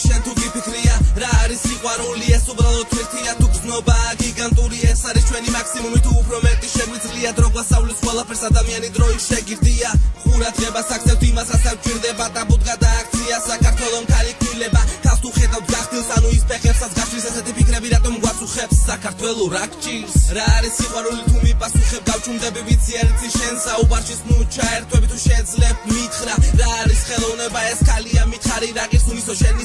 შენ თუ გიფიქრია რა არის სიყვარული ეს უბრალოდ თვირთია თუ გზნობა გიგანტური ეს არის ჩვენი მაქსიმუმი თუ უფრო მეტი შეგვიძლია დრო გვასწავლის ყველაფერს ადამიანი დროის შეგირდია ყურადღებას აქცევთ იმას რასაც გვჭირდება და ბუდგა და აქცია საქართველოს ქალი კვილება თავს თუ ხედავთ გახდილს ანუ ის ფეხებსაც გაშლის ესეთი ფიქრები რატომ გვაწუხებს საქართველო რა გჭირს რა არის სიყვარული თუ მიპასუხებ გავჩუმდები ვიცი არ იცი შენ საუბარში ნუ ჩაერთვები თუ შეძლებ მითხრა რა არის ხელოვნება ეს ქალია მითხარი რა გირს უმისო შენი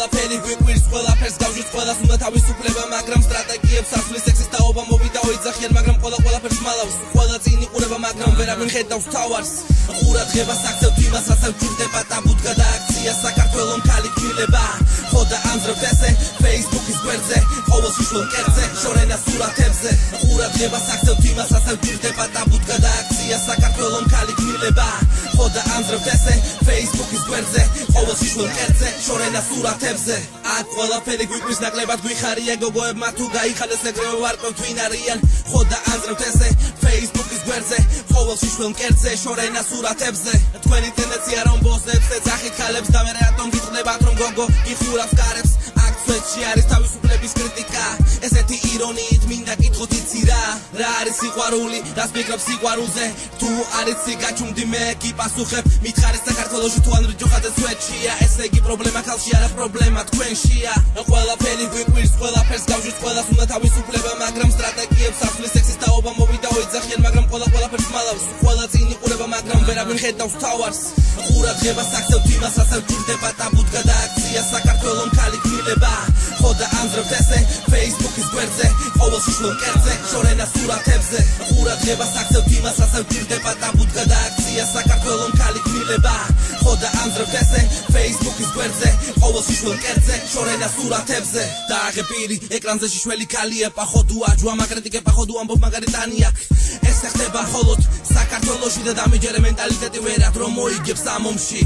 ყველაფერი გვიკვირს ყველაფერს გავჟის ყველას უნდა თავისუფლება მაგრამ სტრატეგიებს ასვლის სექსის თაობა მოვიდა ოიძახიან მაგრამ ყველაფერს მალავს ყველა წინ იყურება მაგრამ ვერავინ ხედავს თავს ყურადღებას აქცევთ იმას რასაც გვჭირდება და ბუდგა და აქცია საქართველოს ქალი კვილება ხო და ამძრავთ ესე Facebook-ის გვერდზე ყოველ შიშლონ კერძზე შორენა სურათებზე ყურადღებას აქცევთ იმას რასაც გვჭირდება და ბუდგა და აქცია საქართველოს ქალი კვილება ხო და ამძრავთ ესე Facebook-ის გვერდზე ყოველ შიშლონ კერძზე შორენა სურათებზე აქ ყველაფერი გვიკვირს ნაკლებად გვიხარია გოგოებმა თუ გაიხადეს ეგრევე ვარკვევთ ვინ არიან ხო და ამძრავთ ესე Facebook-ის გვერდზე ყოველ შიშლონ კერძზე შორენა სურათებზე თქვენი ტენდენცია რომ ბოსებს ეძახით ქალებს და მე რატომ გიწყდებათ რომ გოგო გიხურავს კარებს აქ სვეტში არის თავისუფლების კრიტიკა ესეთი ირონიით მინდა კითხოთ იცი რა არის სიყვარული რას ფიქრობ სიყვარულზე თუ არ იცი გაჩუმდი მე გიპასუხებ მითხარი საქართველოში თუ ან ჯოხადე სვეტშია ესე იგი პრობლემა ქალში არა პრობლემა თქვენშია ყველაფერი გვიკვირს ყველაფერს გავჟის ყველას უნდა თავისუფლება მაგრამ სტრატეგიებს ასვლის სექსის თაობა მოვიდა ოიძახიან მაგრამ ყველაფერს მალავს ყველა წინ იყურება მაგრამ ვერავინ ხედავს თავს ყურადღებას აქცევთ იმას რასაც გვჭირდება და ბუდგა და აქცია საქართველოს ქალი კვილება ხო და ამძრავთ ესე Facebook-ის გვერდზე ყოველ შიშლონ კერძზე შორენა სურათებზე ყურადღებას აქცევთ იმას რასაც გვჭირდება და ბუდგა და აქცია საქართველოს ქალი კვილება ხო და ამძრავთ ესე Facebook-ის გვერდზე ყოველ შიშლონ კერძზე შორენა სურათებზე და აღებირი ეკრანზე შიშველი ქალია პახოდუა ჯვამა კრიტიკება ხოდუ ამბობ მაგარიტანია ეს ხდება ხოლოდ საქართველოში და დამიჯერე მენტალიტეტი ვერად რომ მოიგებს ამ ომში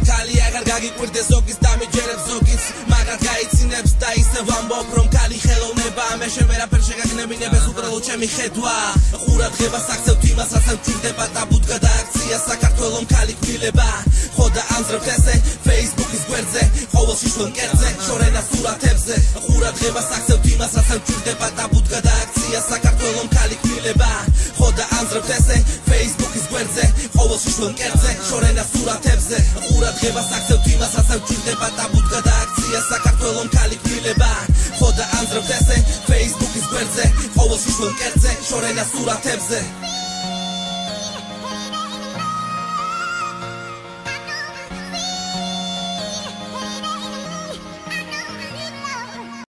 ქალი აღარ გაგიკვირდეს ზოგის დამიჯერებს ზოგის მაგრამ გაიცინებს და ისევ ამბობ რომ ქალი ხელოვნება მე შენ ვერაფერ შეგაგნებინებ ეს უბრალოდ ჩემი ხედვა ყურადღებას აქცევთ იმას რასაც გვჭირდება და ბუდგა და აქცია საქართველოს ქალი კვილება ხო და ამძრავთ ესე Facebook-ის გვერდზე ყოველ შიშლონ კერძზე შორენა სურათებზე ყურადღებას აქცევთ იმას რასაც გვჭირდება და ბუდგა და აქცია საქართველოს ქალი კვილება ხო და ამძრავთ ესე Facebook-ის გვერდზე ყოველ შიშლონ კერძზე შორენა სურათებზე ყურადღებას აქცევთ იმას რასაც გვჭირდება და ბუდგა და აქცია საქართველოს ქალი კვილება ხო და ამძრავთ ესე Facebook-ის გვერდზე ყოველ შიშლონ კერძზე შორენა სურათებზე